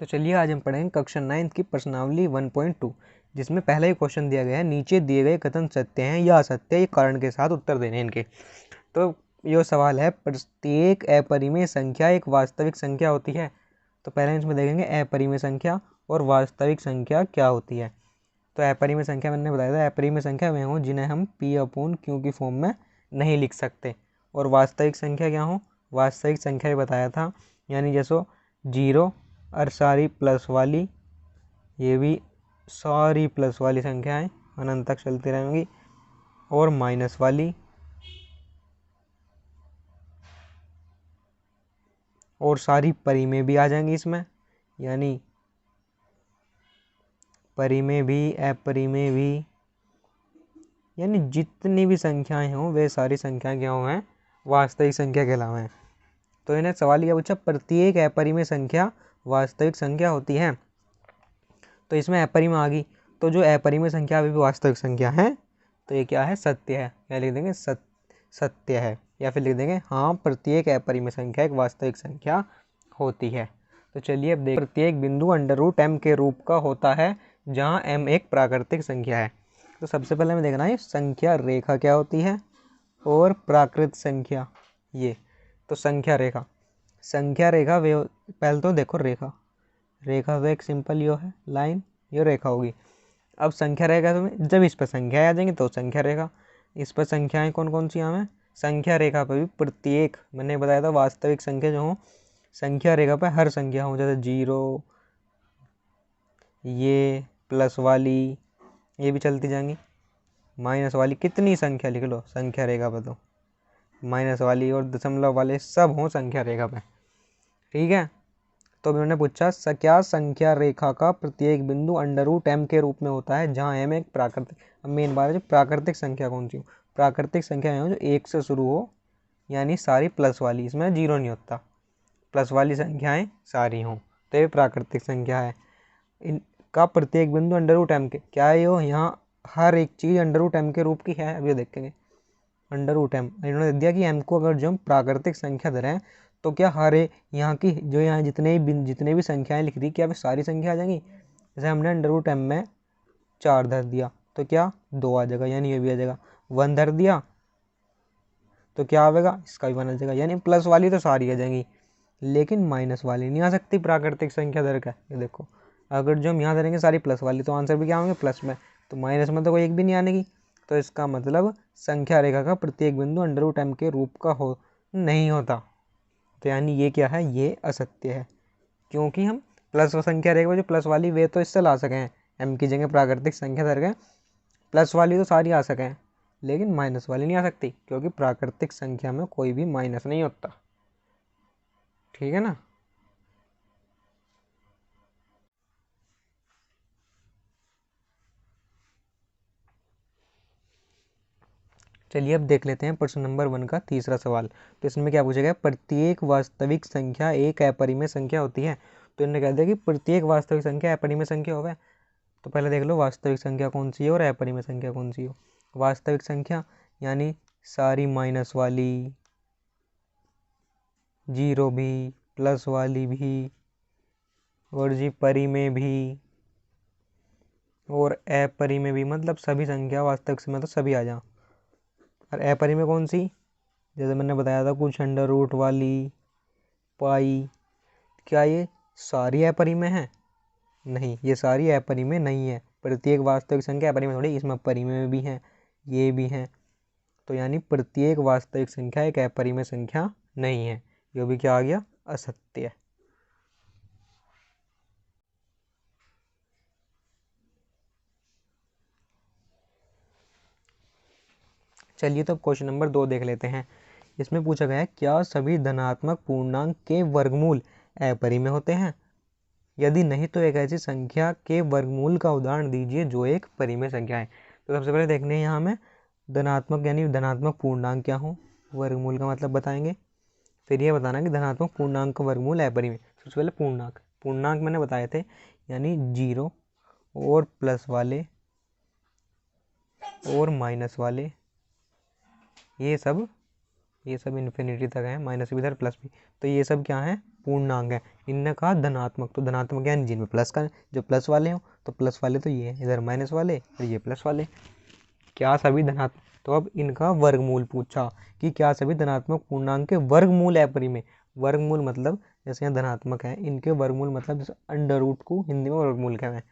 तो चलिए आज हम पढ़ेंगे कक्षा 9 की प्रश्नावली 1.2, जिसमें पहला ही क्वेश्चन दिया गया है, नीचे दिए गए कथन सत्य हैं या असत्य, ये कारण के साथ उत्तर देने इनके। तो ये सवाल है, प्रत्येक अपरिमेय संख्या एक वास्तविक संख्या होती है। तो पहले इसमें देखेंगे अपरिमेय संख्या और वास्तविक संख्या क्या होती है। तो अपरिमेय संख्या मैंने बताया था, अपरिमेय संख्या वे हों जिन्हें हम P/Q की फॉर्म में नहीं लिख सकते। और वास्तविक संख्या क्या हो, वास्तविक संख्या ही बताया था, यानी जैसे 0 और सारी प्लस वाली, ये भी सारी प्लस वाली संख्याएं अनंत तक चलती रहेंगी, और माइनस वाली, और सारी परिमेय भी आ जाएंगी इसमें, यानी परिमेय भी अपरिमेय भी, यानी जितनी भी संख्याएं हों वे सारी संख्याएं क्या हैं, वास्तविक संख्या कहलावे हैं। तो इन्हें सवाल यह पूछा, प्रत्येक अपरिमेय संख्या वास्तविक संख्या होती है। तो इसमें अपरिमेय आ गई, तो जो अपरिमेय संख्या अभी भी वास्तविक संख्या है, तो ये क्या है, सत्य है। क्या लिख देंगे, सत्य है, या फिर लिख देंगे हाँ प्रत्येक अपरिमेय संख्या एक वास्तविक संख्या होती है। तो चलिए अब देख, प्रत्येक बिंदु √m के रूप का होता है जहाँ m एक प्राकृतिक संख्या है। तो सबसे पहले हमें देखना है संख्या रेखा क्या होती है और प्राकृत संख्या। ये तो संख्या रेखा, संख्या रेखा वे, पहले तो देखो रेखा, रेखा तो एक सिंपल यो है लाइन, ये रेखा होगी। अब संख्या रेखा तो जब इस पर संख्याएं आ जाएंगी तो संख्या रेखा, इस पर संख्याएं कौन कौन सी हमें, संख्या रेखा पर भी प्रत्येक, मैंने बताया था वास्तविक संख्या जो हो संख्या रेखा पर हर संख्या हो, जैसे 0, ये प्लस वाली, ये भी चलती जाएंगी, माइनस वाली, कितनी संख्या लिख लो संख्या रेखा पर, तो माइनस वाली और दशमलव वाले सब हों संख्या रेखा पे। ठीक है, तो अभी उन्होंने पूछा क्या संख्या रेखा का प्रत्येक बिंदु √m के रूप में होता है जहाँ m एक प्राकृतिक। अब मेन बात है, जो प्राकृतिक संख्या कौन सी हो, प्राकृतिक संख्या हो जो 1 से शुरू हो, यानी सारी प्लस वाली, इसमें 0 नहीं होता, प्लस वाली संख्याएं सारी हों, तो ये प्राकृतिक संख्या है। इनका प्रत्येक बिंदु √m के क्या है, यो यहाँ हर एक चीज़ √m के रूप की है। अब ये देखेंगे √m, इन्होंने दिया कि m को अगर जो हम प्राकृतिक संख्या धरें तो क्या हर एक यहाँ की जो यहाँ जितने भी संख्याएं लिख दी, क्या वे सारी संख्या आ जाएंगी। जैसे हमने √m में 4 धर दिया तो क्या 2 आ जाएगा, यानी ये भी आ जाएगा। 1 धर दिया तो क्या आएगा, इसका भी 1 आ जाएगा, यानी प्लस वाली तो सारी आ जाएंगी, लेकिन माइनस वाली नहीं आ सकती प्राकृतिक संख्या धर का। ये देखो, अगर जो हम यहाँ धरेंगे सारी प्लस वाली तो आंसर भी क्या होंगे प्लस में, तो माइनस में तो कोई एक भी नहीं आने की। तो इसका मतलब संख्या रेखा का प्रत्येक बिंदु √m के रूप का हो नहीं होता। तो यानी ये क्या है, ये असत्य है, क्योंकि हम प्लस संख्या रेखा जो प्लस वाली वे तो इससे ला सकें, m की जगह प्राकृतिक संख्या धर गए, प्लस वाली तो सारी आ सकें, लेकिन माइनस वाली नहीं आ सकती, क्योंकि प्राकृतिक संख्या में कोई भी माइनस नहीं होता। ठीक है ना। चलिए अब देख लेते हैं प्रश्न नंबर 1 का तीसरा सवाल। तो इसमें क्या पूछा गया, प्रत्येक वास्तविक संख्या एक अपरिमेय संख्या होती है। तो इन्होंने कह दिया कि प्रत्येक वास्तविक संख्या अपरिमेय संख्या होवे। तो पहले देख लो वास्तविक संख्या कौन सी है और अपरिमेय संख्या कौन सी हो। वास्तविक संख्या यानी सारी माइनस वाली, 0 भी, प्लस वाली भी, और जी परिमेय भी और अपरिमेय भी, मतलब सभी संख्या वास्तविक से मतलब सभी आ जाओ। और अपरिमेय कौन सी, जैसे मैंने बताया था कुछ √ वाली, पाई, क्या ये सारी अपरिमेय है, नहीं, ये सारी अपरिमेय नहीं है। प्रत्येक वास्तविक संख्या अपरिमेय थोड़ी, इसमें परिमेय भी है, ये भी है, तो यानी प्रत्येक वास्तविक संख्या एक अपरिमेय संख्या नहीं है। ये भी क्या आ गया, असत्य। चलिए तो अब क्वेश्चन नंबर 2 देख लेते हैं। इसमें पूछा गया है, क्या सभी धनात्मक पूर्णांक के वर्गमूल अपरिमेय होते हैं, यदि नहीं तो एक ऐसी संख्या के वर्गमूल का उदाहरण दीजिए जो एक परिमेय संख्या है। तो सबसे पहले देखने हैं यहाँ हमें धनात्मक, यानी धनात्मक पूर्णांक क्या हो, वर्गमूल का मतलब बताएंगे, फिर ये बताना कि धनात्मक पूर्णांक का वर्गमूल अपरिमेय। सबसे पहले पूर्णांक, पूर्णांक मैंने बताए थे, यानी 0 और प्लस वाले और माइनस वाले, ये सब ये सब इन्फिनिटी तक है, माइनस भी इधर प्लस भी, तो ये सब क्या है, पूर्णांक है। इनने कहा धनात्मक, तो धनात्मक यानी जिनमें प्लस का, जो प्लस वाले हो, तो प्लस वाले तो ये है, इधर माइनस वाले और ये प्लस वाले, क्या सभी धनात्मक। तो अब इनका वर्गमूल पूछा कि क्या सभी धनात्मक पूर्णांक के वर्गमूल अपरिमेय। वर्गमूल मतलब जैसे यहाँ धनात्मक है, इनके वर्गमूल मतलब जैसे अंडर रूट को हिंदी में वर्गमूल कहते हैं,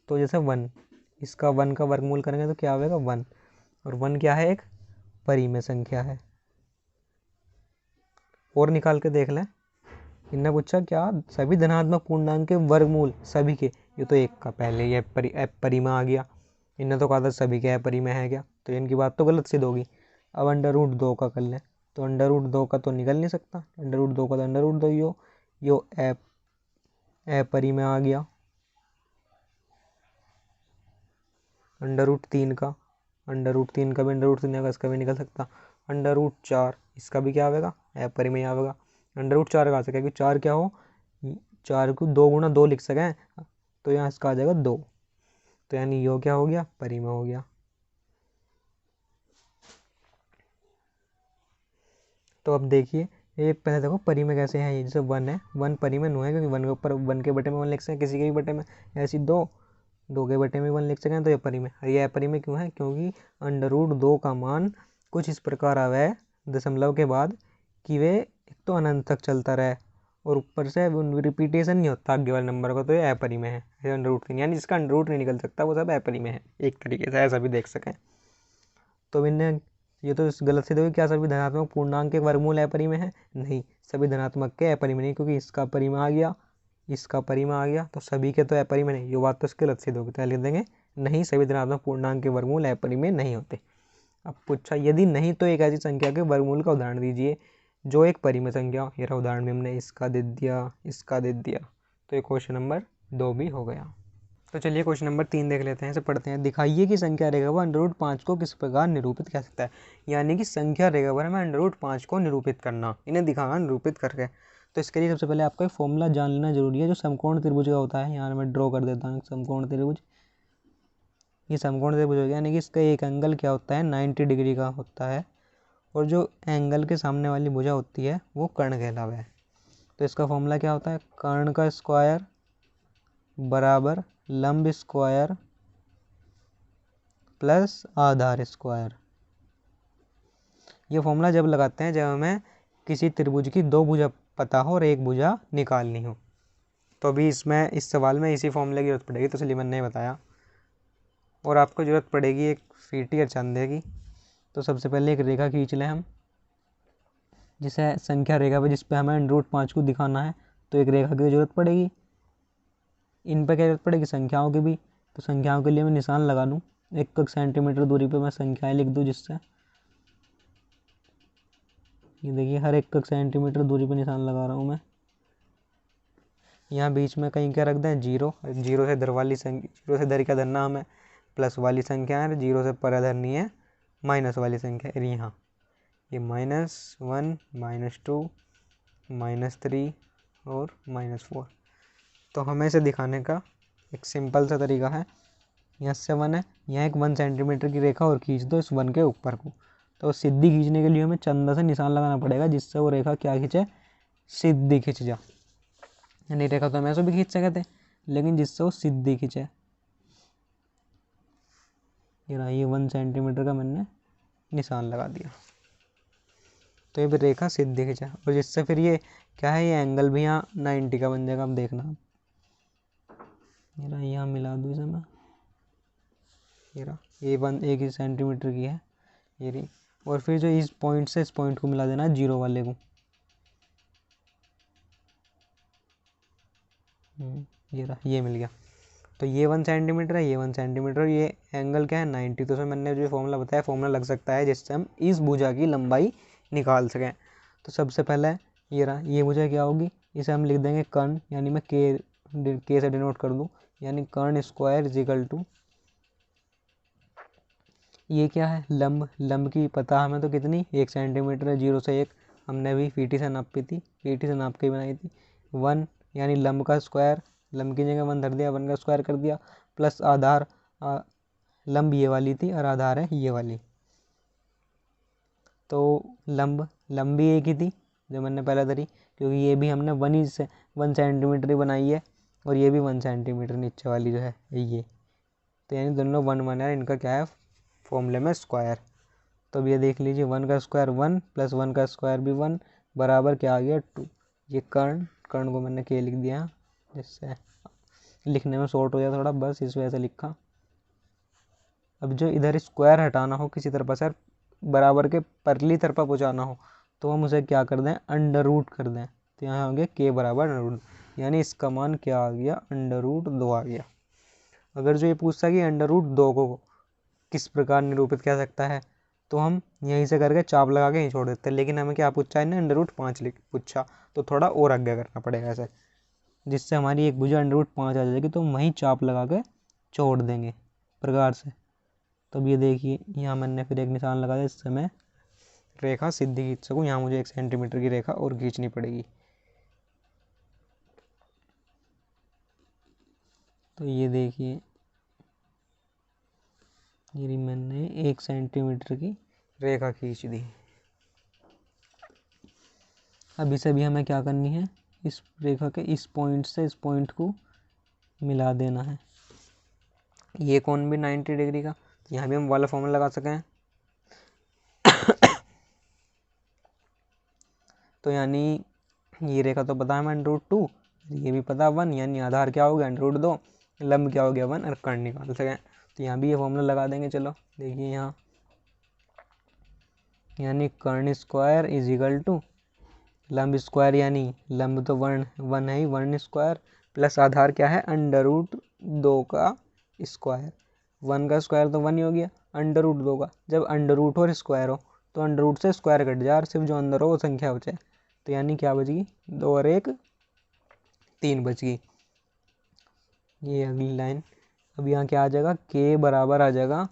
तो जैसे 1, इसका 1 का वर्गमूल करेंगे तो क्या होगा 1, और 1 क्या है, एक परिमेय संख्या है। और निकाल के देख लें, इनने पूछा क्या सभी धनात्मक पूर्णांक के वर्गमूल सभी के, ये तो एक का पहले ये परिमेय आ गया, इनने तो कहा था सभी के परिमेय है क्या, तो इनकी बात तो गलत सिद्ध होगी। अब अंडर रूट 2 का कर लें, तो अंडर रूट 2 का तो निकल नहीं सकता, अंडर रूट 2 का तो अंडर रूट 2 यो अपरिमेय आ गया। अंडर रूट 3 का, अंडर रूट 3 का भी अंडर रूट 3 आएगा, इसका भी निकल सकता। अंडर रूट 4, इसका भी क्या आएगा, अपरिमेय आएगा। अंडर रूट 4 का सके कि 4 क्या हो, 4 को 2 गुना 2 लिख सकें, तो यहाँ इसका आ जाएगा 2, तो यानी यो क्या हो गया, परिमेय हो गया। तो अब देखिए, ये पहले देखो परिमेय कैसे है, ये जैसे 1 है, 1 परिमेय नो है, क्योंकि 1 के ऊपर 1 के बटे में 1 लिख सकते हैं, किसी के भी बटे में, ऐसी 2 के बटे में 1 लिख सकते हैं, तो ये परिमेय। ये अपरिमेय क्यों है, क्योंकि अंडर रूट 2 का मान कुछ इस प्रकार आवा है दशमलव के बाद कि वे एक तो अनंत तक चलता रहे, और ऊपर से रिपीटेशन नहीं होता आगे वाले नंबर का, तो ये अपरिमेय है। अंडर रूट 3 यानी जिसका अंडर रूट नहीं निकल सकता वो सब अपरिमेय है, एक तरीके से ऐसा भी देख सकें। तो इनने ये तो गलत से देखो, क्या सभी धनात्मक पूर्णांक के वर्गमूल अपरिमेय है, नहीं, सभी धनात्मक के अपरिमेय नहीं, क्योंकि इसका परिमेय आ गया, इसका परिमेय आ गया, तो सभी के तो अपरिमेय नहीं, ये बात तो इसके गलत सिद्ध होगी, तो लिख देंगे नहीं, सभी धनात्मक पूर्णांक के वर्गमूल अपरिमेय नहीं होते। अब पूछा यदि नहीं तो एक ऐसी संख्या के वर्गमूल का उदाहरण दीजिए जो एक परिमेय संख्या हो। ये रहा उदाहरण में हमने इसका दे दिया, इसका दे दिया, तो ये क्वेश्चन नंबर 2 भी हो गया। तो चलिए क्वेश्चन नंबर 3 देख लेते हैं, इसे पढ़ते हैं। दिखाइए कि संख्या रेखावर अंडर रूट 5 को किस प्रकार निरूपित कर सकता है, यानी कि संख्या रेखावर में अंडर रूट 5 को निरूपित करना, इन्हें दिखाना निरूपित करके। तो इसके लिए सबसे पहले आपको एक फॉर्मूला जान लेना जरूरी है, जो समकोण त्रिभुज का होता है। यहाँ मैं ड्रॉ कर देता हूँ समकोण त्रिभुज। ये समकोण त्रिभुज हो गया, यानी कि इसका एक एंगल क्या होता है, 90 डिग्री का होता है, और जो एंगल के सामने वाली भुजा होती है वो कर्ण कहलावा है। तो इसका फॉर्मूला क्या होता है, कर्ण का स्क्वायर बराबर लंब स्क्वायर प्लस आधार स्क्वायर। ये फॉर्मूला जब लगाते हैं जब हमें किसी त्रिभुज की 2 भुजा पता हो और एक भुजा निकालनी हो। तो अभी इसमें इस सवाल में इसी फॉर्मूले की जरूरत पड़ेगी, तो इसलिए मैंने बताया। और आपको ज़रूरत पड़ेगी एक फीटी और चंदे की। तो सबसे पहले एक रेखा खींच लें हम, जिसे संख्या रेखा पे जिस पे हमें अंडर रूट 5 को दिखाना है, तो एक रेखा की जरूरत पड़ेगी। इन पर क्या जरूरत पड़ेगी, संख्याओं की भी। तो संख्याओं के लिए मैं निशान लगा लूँ, 1 सेंटीमीटर दूरी पे मैं संख्याएं लिख दूँ, जिससे ये देखिए हर 1 सेंटीमीटर दूरी पे निशान लगा रहा हूँ मैं। यहाँ बीच में कहीं क्या रख दें, 0, 0 से इधर वाली संख्या, 0 से इधर क्या धरना हमें, प्लस वाली संख्या है, 0 से पर धरनी है माइनस वाली संख्या। यहाँ ये -1, -2, -3 और -4। तो हमें इसे दिखाने का एक सिंपल सा तरीका है, यहाँ से 1 है, यहाँ एक 1 सेंटीमीटर की रेखा और खींच दो इस 1 के ऊपर को। तो सीधी खींचने के लिए हमें चंदा से निशान लगाना पड़ेगा, जिससे वो रेखा क्या खींचे, सीधी खींच जा। यानी रेखा तो हम ऐसे भी खींच सकते थे, लेकिन जिससे वो सीधी खींचे। ये 1 सेंटीमीटर का मैंने निशान लगा दिया, तो ये भी रेखा सीधी खींचा, और जिससे फिर ये क्या है, ये एंगल भी यहाँ 90 का बन जाएगा। अब देखना, यहाँ मिला दूँ इसे मैं, ये 1 सेंटीमीटर की है ये रही। और फिर जो इस पॉइंट से इस पॉइंट को मिला देना है, 0 वाले को। ये मिल गया। तो ये 1 सेंटीमीटर है, ये 1 सेंटीमीटर, ये एंगल क्या है 90। तो उसमें मैंने जो फॉर्मूला बताया, फॉर्मूला लग सकता है जिससे हम इस भुजा की लंबाई निकाल सकें। तो सबसे पहले ये भुजा क्या होगी, इसे हम लिख देंगे कर्ण, यानी मैं के से डिनोट कर दूँ, यानी कर्ण स्क्वायर इजिकल टू, ये क्या है लंब की पता हमें तो कितनी 1 सेंटीमीटर है, 0 से 1 हमने भी पीटी से नापी थी, पीटी से नाप के बनाई थी। 1 यानी लंब का स्क्वायर, लंब की जगह 1 धर दिया, 1 का स्क्वायर कर दिया, प्लस आधार, लंब ये वाली थी और आधार है ये वाली। तो लंब भी एक ही थी जो मैंने पहले धरी, क्योंकि ये भी हमने 1 सेंटीमीटर ही बनाई है और ये भी 1 सेंटीमीटर नीचे वाली जो है ये, तो यानी दोनों 1 1 है, इनका क्या है फॉर्मूले में स्क्वायर। तो अब ये देख लीजिए 1 का स्क्वायर 1 प्लस 1 का स्क्वायर भी 1 बराबर क्या आ गया 2। ये कर्ण को मैंने के लिख दिया जिससे लिखने में शॉर्ट हो जाए थोड़ा, बस इस वजह से लिखा। अब जो इधर स्क्वायर हटाना हो किसी तरफ से बराबर के परली तरफ पहुँचाना हो तो हम उसे क्या कर दें अंडर रूट कर दें, तो यहाँ हो गया के बराबर अंडर रूट, यानी इसका मान क्या आ गया अंडर रूट 2 आ गया। अगर जो ये पूछता कि अंडर रूट 2 को किस प्रकार निरूपित किया सकता है तो हम यहीं से करके चाप लगा के ही छोड़ देते हैं, लेकिन हमें क्या पूछा है अंडर रूट 5 पूछा, तो थोड़ा और आगे करना पड़ेगा ऐसे, जिससे हमारी एक भुजा अंडर रूट 5 आ जाएगी, तो हम वहीं चाप लगा के छोड़ देंगे प्रकार से। तो अब ये देखिए यहाँ मैंने फिर एक निशान लगाया, इससे मैं रेखा सीधी खींच सकूँ। यहाँ मुझे 1 सेंटीमीटर की रेखा और खींचनी पड़ेगी। तो ये देखिए ये मैंने 1 सेंटीमीटर की रेखा खींच दी। अब इसे भी हमें क्या करनी है, इस रेखा के इस पॉइंट से इस पॉइंट को मिला देना है। ये कोण भी 90 डिग्री का, तो यहाँ भी हम वाला फॉर्मूला लगा सकें। तो यानी ये रेखा तो पता है हमें अंडर रूट 2, ये भी पता 1, यानी आधार क्या हो गया अंडर रूट 2, लंब क्या हो गया 1 और कर्ण निकाल सकें। तो यहाँ भी ये फॉर्मूला लगा देंगे। चलो देखिए यहाँ यानी कर्ण स्क्वायर इज इक्वल टू लंब स्क्वायर, यानी लंब तो 1 है ही 1 स्क्वायर प्लस आधार क्या है अंडर रूट 2 का स्क्वायर। 1 का स्क्वायर तो 1 ही हो गया, अंडर रूट 2 का, जब अंडर रूट और स्क्वायर हो तो अंडर रूट से स्क्वायर कट जाए और सिर्फ जो अंदर हो वो संख्या बचे, तो यानी क्या बच गई 2 और 1 3 बच गई। ये अगली लाइन। अब यहाँ क्या आ जाएगा के बराबर आ जाएगा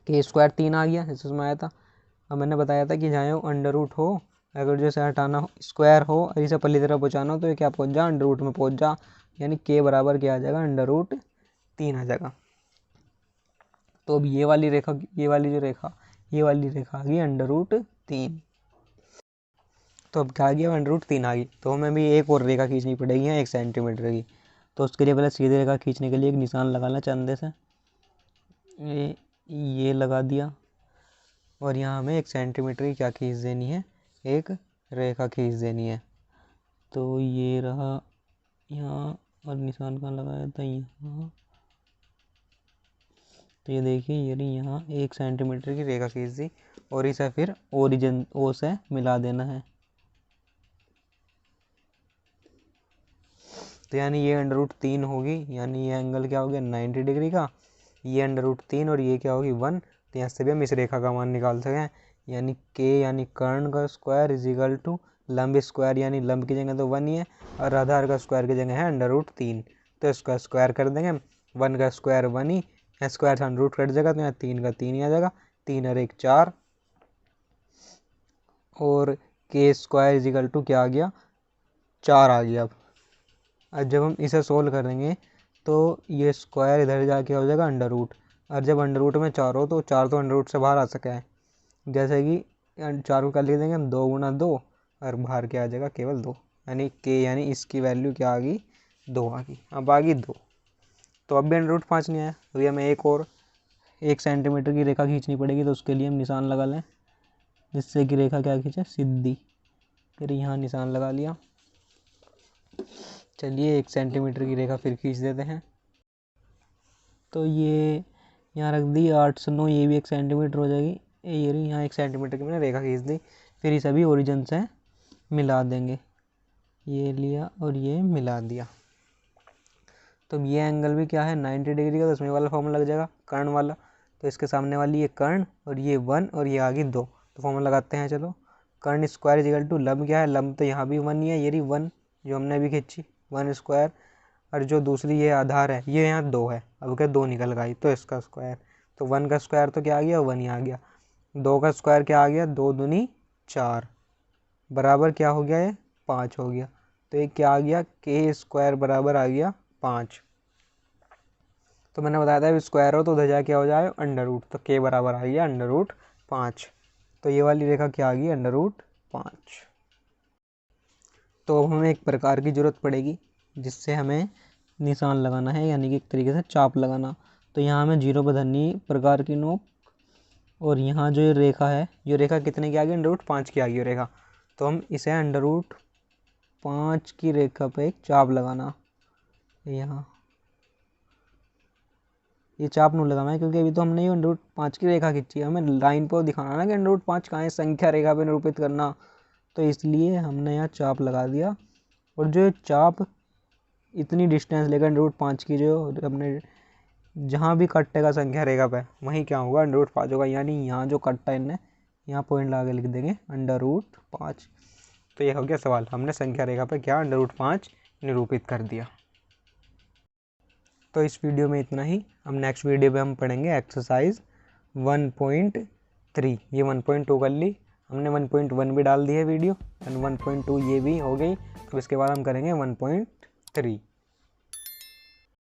के स्क्वायर 3 आ गया जैसे उसमें आया था। अब मैंने बताया था कि जहाँ अंडर रूट हो, अगर जैसे हटाना हो स्क्वायर हो और इसे पल्ली तरफ पहुँचाना हो तो ये क्या पहुँच जा अंडर रूट में पहुँच जा, यानी के बराबर क्या आ जाएगा अंडर रूट 3 आ जाएगा। तो अब ये वाली रेखा ये वाली रेखा आ गई अंडर रूट 3। तो अब क्या आ गया अंडर रूट 3 आ गई, तो हमें भी एक और रेखा खींचनी पड़ेगी 1 सेंटीमीटर की। तो उसके लिए पहले सीधी रेखा खींचने के लिए एक निशान लगाना चंदे से, ये लगा दिया और यहाँ हमें 1 सेंटीमीटर की क्या खींच देनी है एक रेखा खींच देनी है। तो ये रहा यहाँ और निशान कहाँ लगाया था यहाँ, तो ये देखिए ये रही यहाँ 1 सेंटीमीटर की रेखा खींच दी और इसे फिर ओरिजिन ओ से मिला देना है। तो यानी ये अंडर रूट 3 होगी, यानी ये एंगल क्या हो गया 90 डिग्री का, ये अंडर रूट 3 और ये क्या होगी 1। तो यहाँ से भी हम इस रेखा का मान निकाल सकें, यानी के यानी कर्ण का स्क्वायर इज इक्वल टू लंब स्क्वायर, यानी लंब की जगह तो 1 ही है और आधार का स्क्वायर की जगह है अंडर रूट 3, तो इसका स्क्वायर कर देंगे। 1 का स्क्वायर 1 ही, स्क्वायर से अंडर रूट कट जाएगा तो यहाँ 3 का 3 ही आ जाएगा, 3 और 1 4, और के स्क्वायर इज इक्वल टू क्या आ गया 4 आ गया। अब जब हम इसे सोल्व करेंगे तो ये स्क्वायर इधर जाके हो जाएगा अंडर रूट, और जब अंडर रूट में 4 हो तो 4 तो अंडर रूट से बाहर आ सका है, जैसे कि 4 को क्या लिख देंगे हम 2 गुना 2 और बाहर क्या आ जाएगा केवल 2, यानी के यानी इसकी वैल्यू क्या आ गई 2 आ गई। अब आ गई 2, तो अब भी अंडर रूट 5 नहीं आया, अभी हमें एक और 1 सेंटीमीटर की रेखा खींचनी पड़ेगी। तो उसके लिए हम निशान लगा लें जिससे कि रेखा क्या खींचे सीधी, फिर यहाँ निशान लगा लिया। चलिए 1 सेंटीमीटर की रेखा फिर खींच देते हैं। तो ये यहाँ रख दी 8 से 9, ये भी 1 सेंटीमीटर हो जाएगी, ये रही यहाँ 1 सेंटीमीटर की मैंने रेखा खींच दी। फिर ये सभी ओरिजिन से मिला देंगे, ये लिया और ये मिला दिया। तो ये एंगल भी क्या है 90 डिग्री का, तो इसमें वाला फॉर्मूला लग जाएगा कर्ण वाला, तो इसके सामने वाली ये कर्ण और ये 1 और ये आगे 2, तो फॉर्मूला लगाते हैं। चलो कर्ण स्क्वायर इज इक्वल टू लंब क्या है, लंब तो यहाँ भी 1 ही है, ये रही 1 जो हमने अभी खींची 1 स्क्वायर, और जो दूसरी ये आधार है ये यहाँ 2 है, अब क्या 2 निकल गई तो इसका स्क्वायर, तो 1 का स्क्वायर तो क्या आ गया 1 ही आ गया, 2 का स्क्वायर क्या आ गया 2 दूनी 4 बराबर क्या हो गया ये 5 हो गया। तो ये क्या आ गया के स्क्वायर बराबर आ गया 5। तो मैंने बताया था स्क्वायर हो तो उधर जाके हो जाए अंडर रूट, तो के बराबर आ गया अंडर रूट 5। तो ये वाली रेखा क्या आ गई, √5। तो अब हमें एक प्रकार की ज़रूरत पड़ेगी जिससे हमें निशान लगाना है, यानी कि एक तरीके से चाप लगाना। तो यहाँ हमें 0 पर धरनी प्रकार की नोक, और यहाँ जो ये रेखा है, ये रेखा कितने की आ गई, √5 की आ गई रेखा। तो हम इसे √5 की रेखा पे एक चाप लगाना। यहाँ ये चाप नहीं लगाना है क्योंकि अभी तो हमने ये √5 की रेखा खींची है, हमें लाइन पर दिखाना ना कि √5 कहाँ है, संख्या रेखा पे निरूपित करना। तो इसलिए हमने यहाँ चाप लगा दिया, और जो चाप इतनी डिस्टेंस लेकर √5 की जो हमने जहाँ भी कटेगा संख्या रेखा पे वहीं क्या होगा, √5 होगा। यानी यहाँ जो कट्टा इनने यहाँ पॉइंट लगा के लिख देंगे √5। तो ये हो गया सवाल, हमने संख्या रेखा पे क्या √5 निरूपित कर दिया। तो इस वीडियो में इतना ही। हम नेक्स्ट वीडियो में हम पढ़ेंगे एक्सरसाइज 1.3। ये 1.2 कर ली हमने, 1.1 भी डाल दी है वीडियो, 1.2 ये भी हो गई। अब इसके बाद हम करेंगे 1.3।